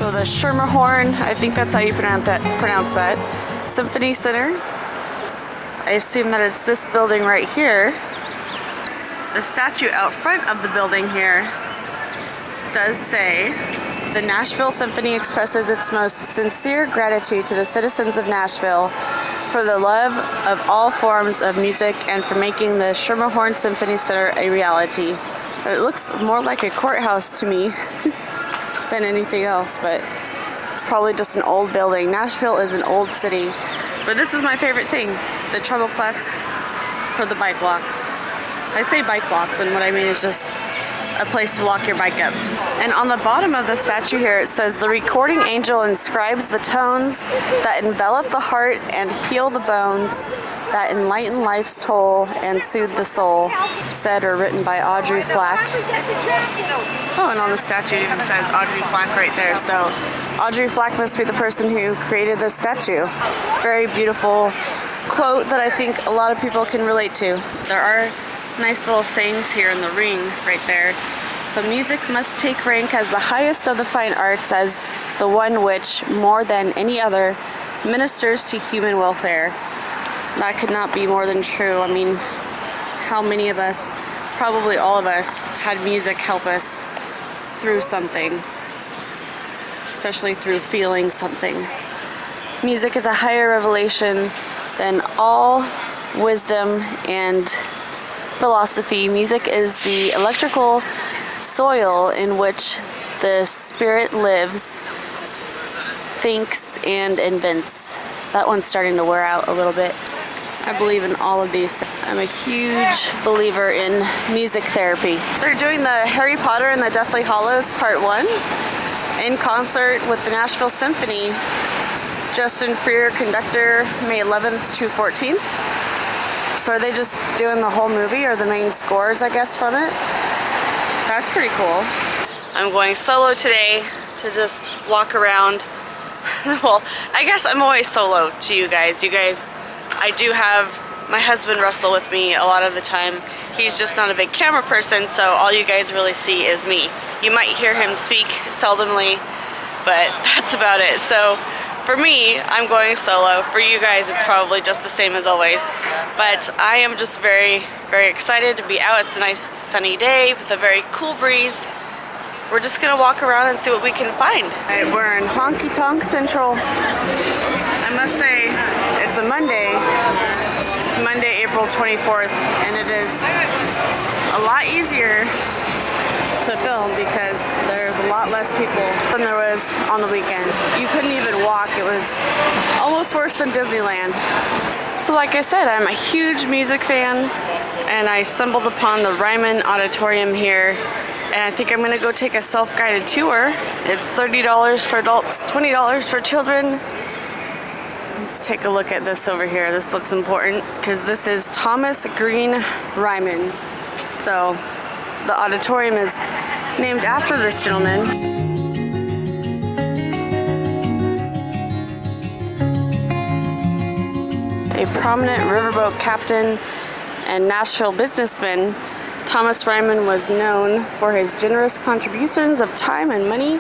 So the Schermerhorn, I think that's how you pronounce that, Symphony Center. I assume that it's this building right here. The statue out front of the building here does say, "The Nashville Symphony expresses its most sincere gratitude to the citizens of Nashville for the love of all forms of music and for making the Schermerhorn Symphony Center a reality." It looks more like a courthouse to me than anything else, but it's probably just an old building. Nashville is an old city, but this is my favorite thing, the treble clefs for the bike locks. I say bike locks, and what I mean is just a place to lock your bike up. And on the bottom of the statue here, it says, "The recording angel inscribes the tones that envelop the heart and heal the bones, that enlighten life's toll and soothe the soul," said or written by Audrey Flack. Oh, and on the statue it even says Audrey Flack right there, so Audrey Flack must be the person who created this statue. Very beautiful quote that I think a lot of people can relate to. There are nice little sayings here in the ring right there. So music must take rank as the highest of the fine arts, as the one which, more than any other, ministers to human welfare. That could not be more than true. I mean, how many of us, probably all of us, had music help us through something, especially through feeling something. Music is a higher revelation than all wisdom and philosophy. Music is the electrical soil in which the spirit lives, thinks, and invents. That one's starting to wear out a little bit. I believe in all of these. I'm a huge believer in music therapy. We're doing the Harry Potter and the Deathly Hallows Part 1 in concert with the Nashville Symphony. Justin Freer, conductor, May 11th to 14th. So are they just doing the whole movie, or the main scores, I guess, from it? That's pretty cool. I'm going solo today to just walk around. Well, I guess I'm always solo to you guys. I do have my husband Russell with me a lot of the time. He's just not a big camera person, so all you guys really see is me. You might hear him speak seldomly, but that's about it. So for me, I'm going solo. For you guys, it's probably just the same as always. But I am just very, very excited to be out. It's a nice sunny day with a very cool breeze. We're just gonna walk around and see what we can find. All right, we're in Honky Tonk Central. I must say, it's a Monday. It's Monday, April 24th, and it is a lot easier to film because there's a lot less people than there was on the weekend. You couldn't even walk. It was almost worse than Disneyland. So like I said, I'm a huge music fan, and I stumbled upon the Ryman Auditorium here, and I think I'm gonna go take a self-guided tour. It's $30 for adults, $20 for children. Let's take a look at this over here. This looks important because this is Thomas Green Ryman. So the auditorium is named after this gentleman. A prominent riverboat captain and Nashville businessman, Thomas Ryman was known for his generous contributions of time and money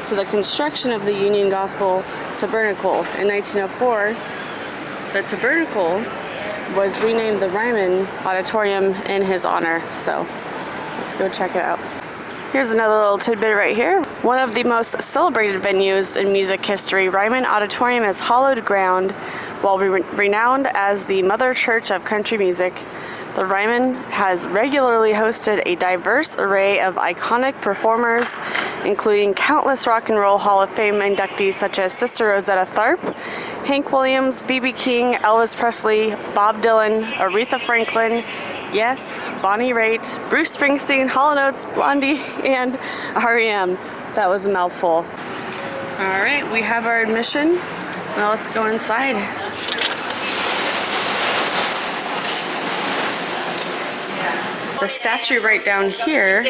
to the construction of the Union Gospel Tabernacle. In 1904, the Tabernacle was renamed the Ryman Auditorium in his honor. So let's go check it out. Here's another little tidbit right here. One of the most celebrated venues in music history, Ryman Auditorium is hallowed ground. While renowned as the mother church of country music, the Ryman has regularly hosted a diverse array of iconic performers, including countless Rock and Roll Hall of Fame inductees such as Sister Rosetta Tharpe, Hank Williams, B.B. King, Elvis Presley, Bob Dylan, Aretha Franklin, yes, Bonnie Raitt, Bruce Springsteen, Hall & Oates, Blondie, and R.E.M. That was a mouthful. All right, we have our admission. Now let's go inside. The statue right down here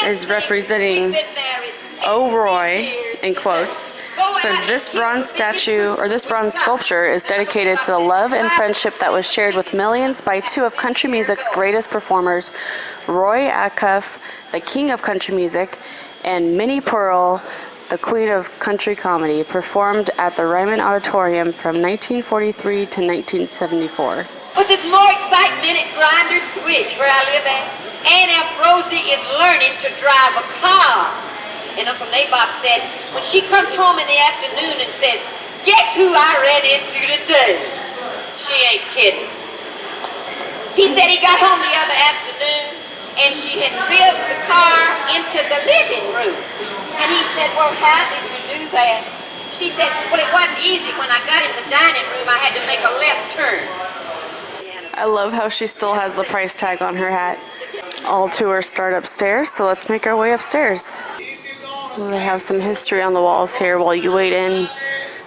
is representing "Oh Roy," in quotes. It says this bronze statue, or this bronze sculpture, is dedicated to the love and friendship that was shared with millions by two of country music's greatest performers, Roy Acuff, the king of country music, and Minnie Pearl, the queen of country comedy, performed at the Ryman Auditorium from 1943 to 1974. But there's more excitement at Grinders Switch, where I live at. Aunt Rosie is learning to drive a car. And Uncle Nabob said, when she comes home in the afternoon and says, "Guess who I ran into today?" She ain't kidding. He said he got home the other afternoon and she had driven the car into the living room. And he said, "Well, how did you do that?" She said, "Well, it wasn't easy. When I got in the dining room, I had to make a left turn." I love how she still has the price tag on her hat. All tours start upstairs, so let's make our way upstairs. Well, they have some history on the walls here while you wait in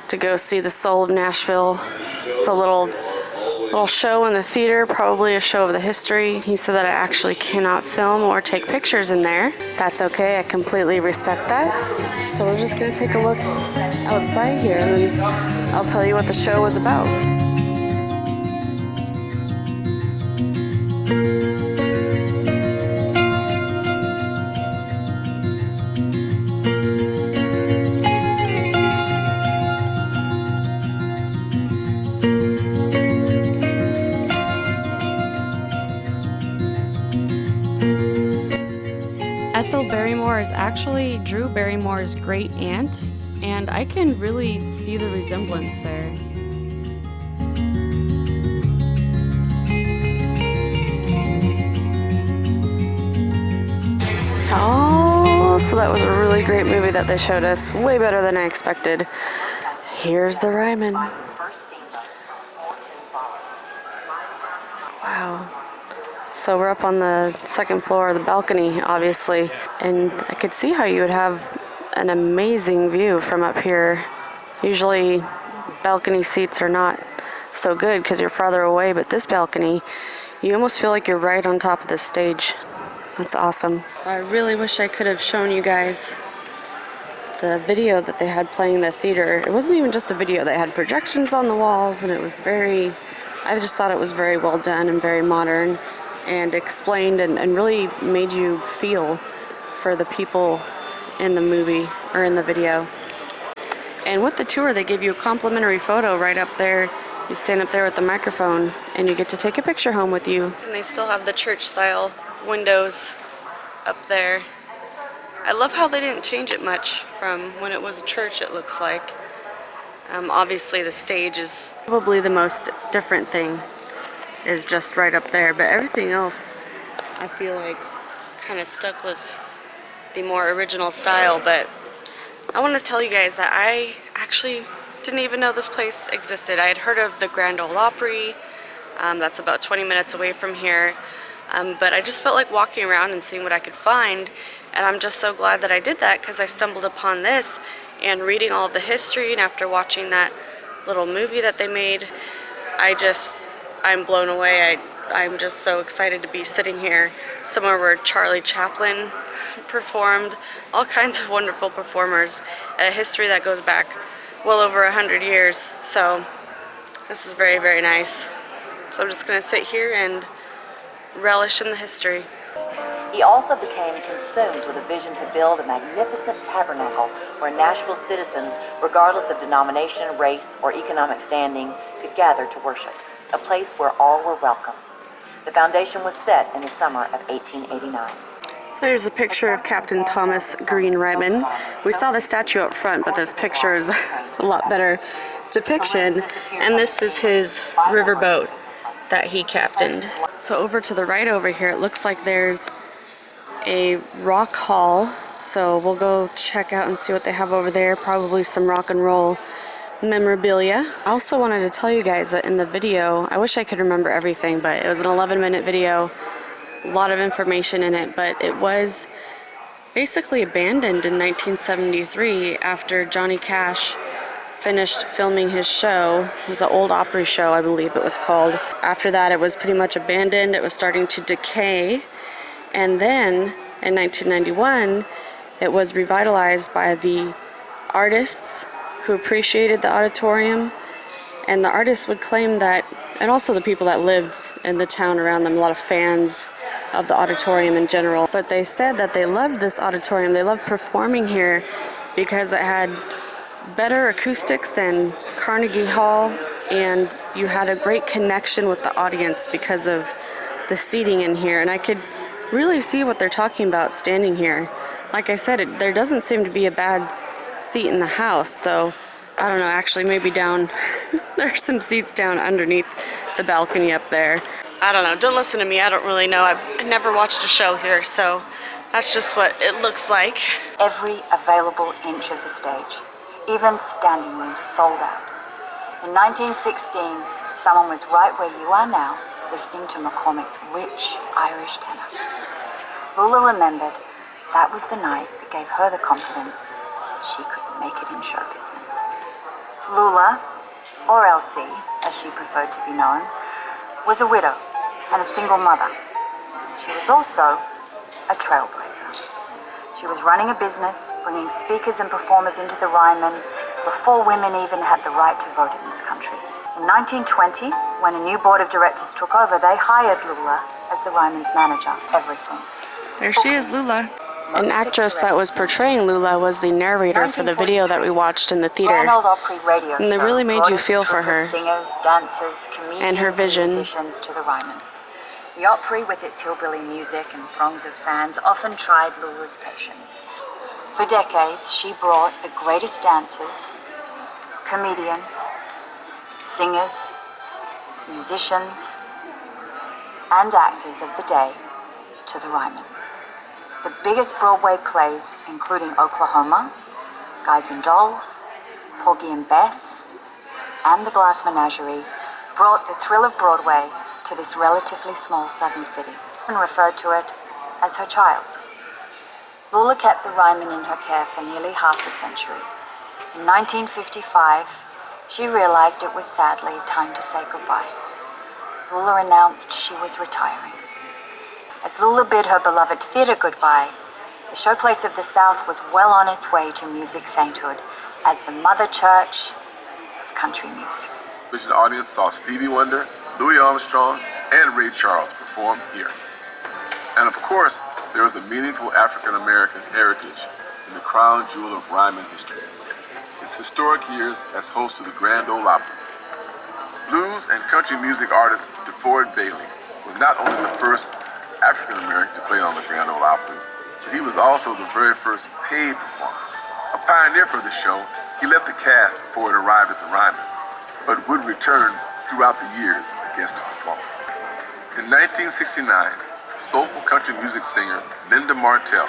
to go see the Soul of Nashville. It's a little show in the theater, probably a show of the history. He said that I actually cannot film or take pictures in there. That's okay, I completely respect that. So we're just gonna take a look outside here and then I'll tell you what the show was about. Ethel Barrymore is actually Drew Barrymore's great aunt, and I can really see the resemblance there. Oh, so that was a really great movie that they showed us. Way better than I expected. Here's the Ryman. Wow. So we're up on the second floor of the balcony, obviously, and I could see how you would have an amazing view from up here. Usually balcony seats are not so good because you're farther away, but this balcony, you almost feel like you're right on top of the stage. That's awesome. I really wish I could have shown you guys the video that they had playing in the theater. It wasn't even just a video, they had projections on the walls, and it was I just thought it was very well done and very modern, and explained and really made you feel for the people in the movie or in the video. And with the tour, they give you a complimentary photo right up there. You stand up there with the microphone and you get to take a picture home with you. And they still have the church style windows up there. I love how they didn't change it much from when it was a church, it looks like. Obviously the stage is probably the most different thing, is just right up there, but everything else I feel like kind of stuck with the more original style. But I want to tell you guys that I actually didn't even know this place existed. I had heard of the Grand Ole Opry, that's about 20 minutes away from here, but I just felt like walking around and seeing what I could find, and I'm just so glad that I did that because I stumbled upon this and reading all of the history, and after watching that little movie that they made, I'm blown away. I'm just so excited to be sitting here somewhere where Charlie Chaplin performed, all kinds of wonderful performers, a history that goes back well over 100 years. So this is very, very nice. So I'm just going to sit here and relish in the history. He also became consumed with a vision to build a magnificent tabernacle where Nashville citizens, regardless of denomination, race, or economic standing, could gather to worship, a place where all were welcome. The foundation was set in the summer of 1889. There's a picture of Captain Thomas Green Ryman. We saw the statue up front, but this picture is a lot better depiction, and this is his riverboat that he captained. So over to the right over here, it looks like there's a rock hall, so we'll go check out and see what they have over there. Probably some rock and roll memorabilia. I also wanted to tell you guys that in the video, I wish I could remember everything, but it was an 11-minute video, a lot of information in it, but it was basically abandoned in 1973 after Johnny Cash finished filming his show. It was an old Opry show, I believe it was called. After that, it was pretty much abandoned. It was starting to decay. And then in 1991, it was revitalized by the artists who appreciated the auditorium. And the artists would claim that, and also the people that lived in the town around them, a lot of fans of the auditorium in general. But they said that they loved this auditorium. They loved performing here because it had better acoustics than Carnegie Hall, and you had a great connection with the audience because of the seating in here, and I could really see what they're talking about standing here. Like I said, there doesn't seem to be a bad seat in the house, so I don't know, actually maybe down there's some seats down underneath the balcony up there. I don't know, don't listen to me, I don't really know. I've never watched a show here, so that's just what it looks like. Every available inch of the stage, even standing rooms, sold out. In 1916, someone was right where you are now, listening to McCormick's rich Irish tenor. Lula remembered that was the night that gave her the confidence she could make it in show business. Lula, or Elsie, as she preferred to be known, was a widow and a single mother. She was also a trailblazer. She was running a business, bringing speakers and performers into the Ryman before women even had the right to vote in this country. In 1920, when a new board of directors took over, they hired Lula as the Ryman's manager. Everything. There she is, Lula. An actress that was portraying Lula was the narrator for the video that we watched in the theater. And they really made you feel for her singers, dancers, comedians, and her vision. And musicians to the Ryman. The Opry, with its hillbilly music and throngs of fans, often tried Lula's patience. For decades, she brought the greatest dancers, comedians, singers, musicians, and actors of the day to the Ryman. The biggest Broadway plays, including Oklahoma, Guys and Dolls, Porgy and Bess, and The Glass Menagerie, brought the thrill of Broadway to this relatively small southern city, and referred to it as her child. Lula kept the Ryman in her care for nearly half a century. In 1955, she realized it was sadly time to say goodbye. Lula announced she was retiring. As Lula bid her beloved theater goodbye, the Showplace of the South was well on its way to music sainthood as the mother church of country music. The audience saw Stevie Wonder, Louis Armstrong, and Ray Charles perform here. And of course, there was a meaningful African-American heritage in the crown jewel of Ryman history. Its historic years as host of the Grand Ole Opry. Blues and country music artist DeFord Bailey was not only the first African-American to play on the Grand Ole Opry, but he was also the very first paid performer. A pioneer for the show, he left the cast before it arrived at the Ryman, but would return throughout the years as a guest performer. In 1969, soulful country music singer Linda Martell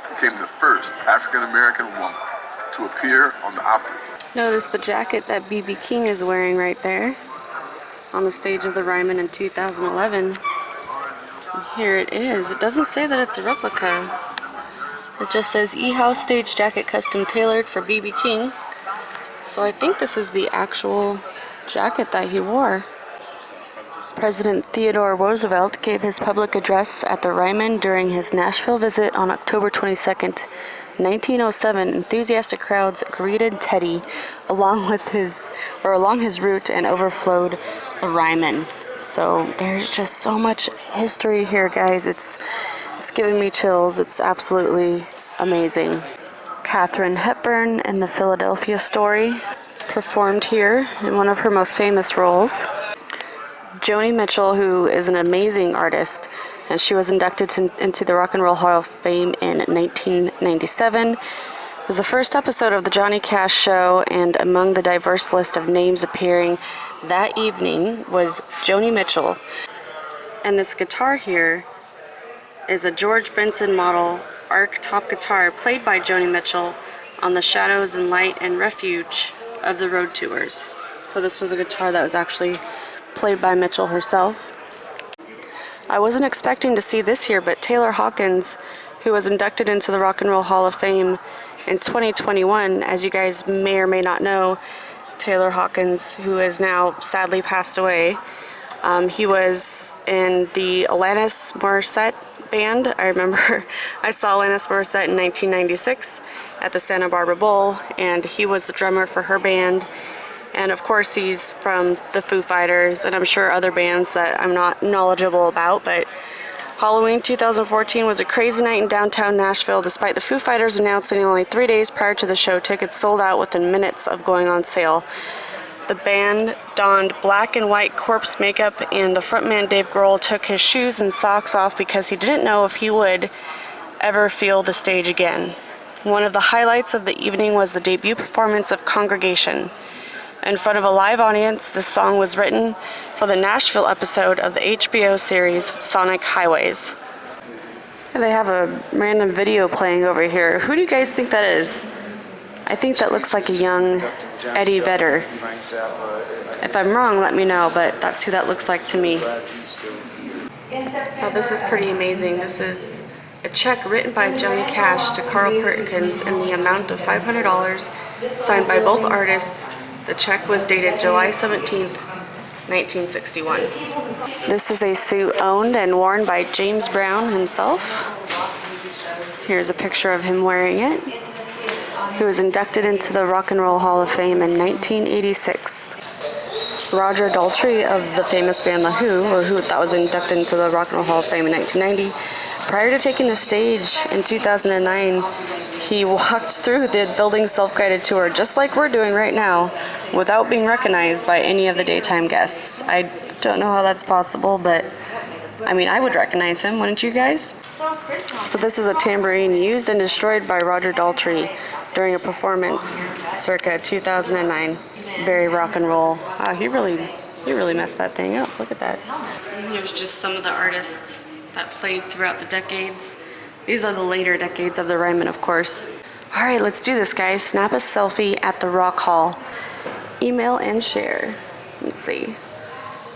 became the first African-American woman to appear on the Opry. Notice the jacket that B.B. King is wearing right there on the stage of the Ryman in 2011. And here it is. It doesn't say that it's a replica. It just says E-House stage jacket custom tailored for B.B. King. So I think this is the actual jacket that he wore. President Theodore Roosevelt gave his public address at the Ryman during his Nashville visit on October 22nd, 1907. Enthusiastic crowds greeted Teddy along his route and overflowed the Ryman. So there's just so much history here, guys. It's giving me chills. It's absolutely amazing. Katharine Hepburn in The Philadelphia Story performed here in one of her most famous roles. Joni Mitchell, who is an amazing artist, and she was inducted into the Rock and Roll Hall of Fame in 1997. It was the first episode of the Johnny Cash Show, and among the diverse list of names appearing that evening was Joni Mitchell. And this guitar here is a George Benson model arc top guitar played by Joni Mitchell on the Shadows and Light and Refuge of the road tours. So this was a guitar that was actually played by Mitchell herself. I wasn't expecting to see this here, but Taylor Hawkins, who was inducted into the Rock and Roll Hall of Fame in 2021, as you guys may or may not know, Taylor Hawkins, who has now sadly passed away, he was in the Alanis Morissette band. I remember I saw Alanis Morissette in 1996 at the Santa Barbara Bowl, and he was the drummer for her band. And of course he's from the Foo Fighters, and I'm sure other bands that I'm not knowledgeable about, but Halloween 2014 was a crazy night in downtown Nashville. Despite the Foo Fighters announcing only 3 days prior to the show, tickets sold out within minutes of going on sale. The band donned black and white corpse makeup, and the frontman Dave Grohl took his shoes and socks off because he didn't know if he would ever feel the stage again. One of the highlights of the evening was the debut performance of Congregation. In front of a live audience, this song was written for the Nashville episode of the HBO series Sonic Highways. And they have a random video playing over here. Who do you guys think that is? I think that looks like a young Eddie Vedder. If I'm wrong, let me know, but that's who that looks like to me. Oh, this is pretty amazing. This is a check written by Johnny Cash to Carl Perkins in the amount of $500, signed by both artists. The check was dated July 17th, 1961. This is a suit owned and worn by James Brown himself. Here's a picture of him wearing it. He was inducted into the Rock and Roll Hall of Fame in 1986. Roger Daltrey of the famous band The Who that was inducted into the Rock and Roll Hall of Fame in 1990. Prior to taking the stage in 2009, he walked through the building's self-guided tour, just like we're doing right now, without being recognized by any of the daytime guests. I don't know how that's possible, but I mean, I would recognize him, wouldn't you guys? So this is a tambourine used and destroyed by Roger Daltrey during a performance circa 2009. Very rock and roll. Wow, he really messed that thing up. Look at that. And here's just some of the artists that played throughout the decades. These are the later decades of the Ryman, of course. All right, let's do this, guys. Snap a selfie at the Rock Hall. Email and share. Let's see.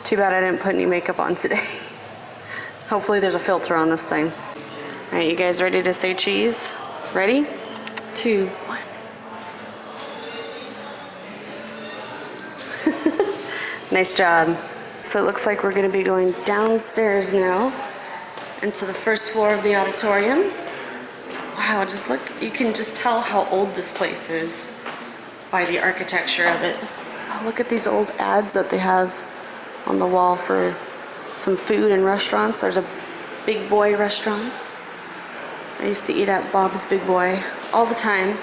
Too bad I didn't put any makeup on today. Hopefully there's a filter on this thing. All right, you guys ready to say cheese? Ready? 2, 1. Nice job. So it looks like we're going to be going downstairs now into the first floor of the auditorium. Wow, just look, you can just tell how old this place is by the architecture of it. Oh, look at these old ads that they have on the wall for some food and restaurants. There's a Big Boy Restaurants. I used to eat at Bob's Big Boy all the time.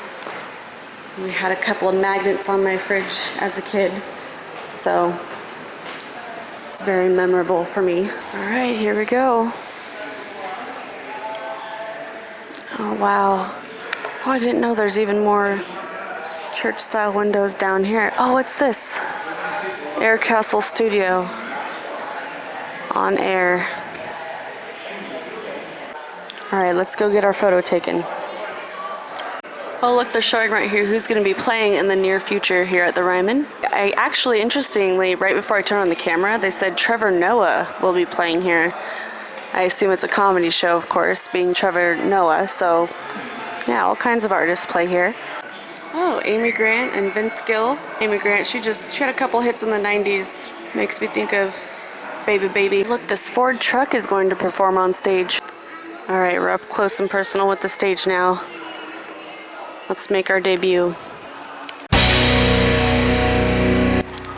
We had a couple of magnets on my fridge as a kid, so it's very memorable for me. All right, here we go. Oh, wow. Oh, I didn't know there's even more church-style windows down here. Oh, what's this? Air Castle Studio. On air. All right, let's go get our photo taken. Oh, look, they're showing right here who's going to be playing in the near future here at the Ryman. I actually, interestingly, right before I turned on the camera, they said Trevor Noah will be playing here. I assume it's a comedy show, of course, being Trevor Noah, so yeah, all kinds of artists play here. Oh, Amy Grant and Vince Gill. Amy Grant, she had a couple hits in the 90s. Makes me think of Baby Baby. Look, this Ford truck is going to perform on stage. All right, we're up close and personal with the stage now. Let's make our debut.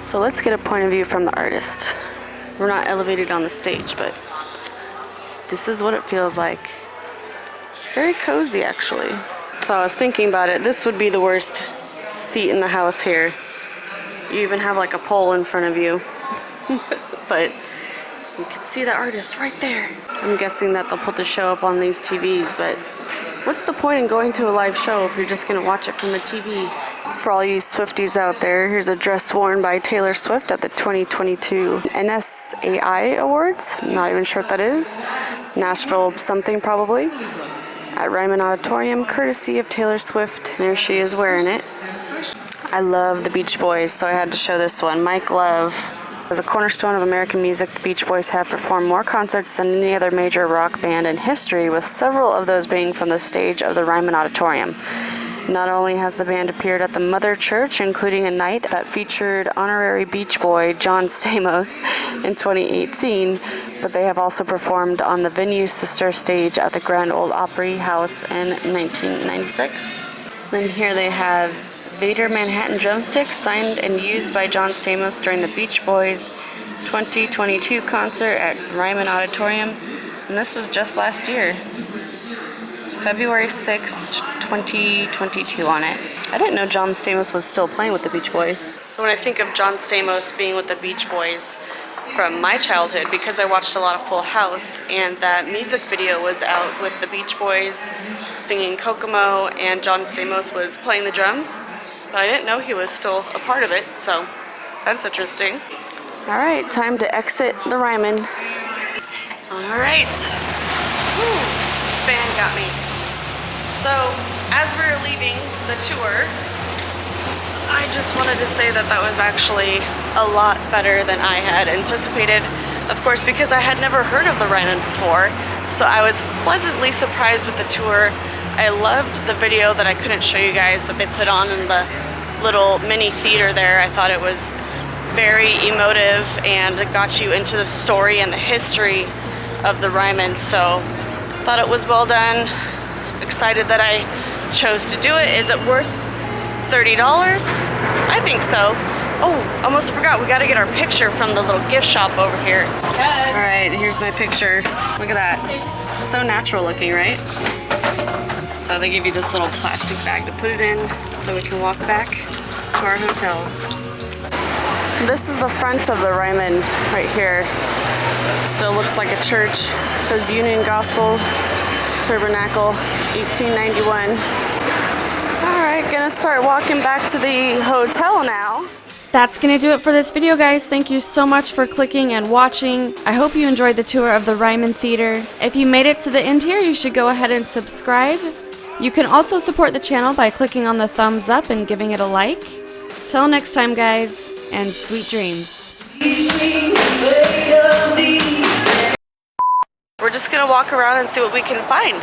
So let's get a point of view from the artist. We're not elevated on the stage, but this is what it feels like. Very cozy, actually. So I was thinking about it. This would be the worst seat in the house here. You even have like a pole in front of you. But you can see the artist right there. I'm guessing that they'll put the show up on these TVs, but what's the point in going to a live show if you're just gonna watch it from a TV? For all you Swifties out there, here's a dress worn by Taylor Swift at the 2022 NSAI Awards. I'm not even sure what that is. Nashville something probably. At Ryman Auditorium, courtesy of Taylor Swift. There she is wearing it. I love the Beach Boys, so I had to show this one. Mike Love. As a cornerstone of American music, the Beach Boys have performed more concerts than any other major rock band in history, with several of those being from the stage of the Ryman Auditorium. Not only has the band appeared at the Mother Church, including a night that featured honorary Beach Boy John Stamos in 2018, but they have also performed on the venue's sister stage at the Grand Ole Opry House in 1996. Then here they have Vader Manhattan drumsticks signed and used by John Stamos during the Beach Boys 2022 concert at Ryman Auditorium. And this was just last year. February 6th, 2022 on it. I didn't know John Stamos was still playing with the Beach Boys. When I think of John Stamos being with the Beach Boys from my childhood, because I watched a lot of Full House, and that music video was out with the Beach Boys singing Kokomo, and John Stamos was playing the drums. But I didn't know he was still a part of it, so that's interesting. All right, time to exit the Ryman. All right. Whew, fan got me. So, as we were leaving the tour, I just wanted to say that that was actually a lot better than I had anticipated. Of course, because I had never heard of the Ryman before, so I was pleasantly surprised with the tour. I loved the video that I couldn't show you guys that they put on in the little mini theater there. I thought it was very emotive and it got you into the story and the history of the Ryman, so thought it was well done. Excited that I chose to do it. Is it worth $30? I think so. Oh, almost forgot, we gotta get our picture from the little gift shop over here. All right, here's my picture. Look at that. So natural looking, right? So they give you this little plastic bag to put it in so we can walk back to our hotel. This is the front of the Ryman right here. Still looks like a church. It says Union Gospel Tabernacle, 1891. All right, gonna start walking back to the hotel now. That's gonna do it for this video, guys. Thank you so much for clicking and watching. I hope you enjoyed the tour of the Ryman Theater. If you made it to the end here, you should go ahead and subscribe. You can also support the channel by clicking on the thumbs up and giving it a like. Till next time, guys, and sweet dreams. We're just gonna walk around and see what we can find.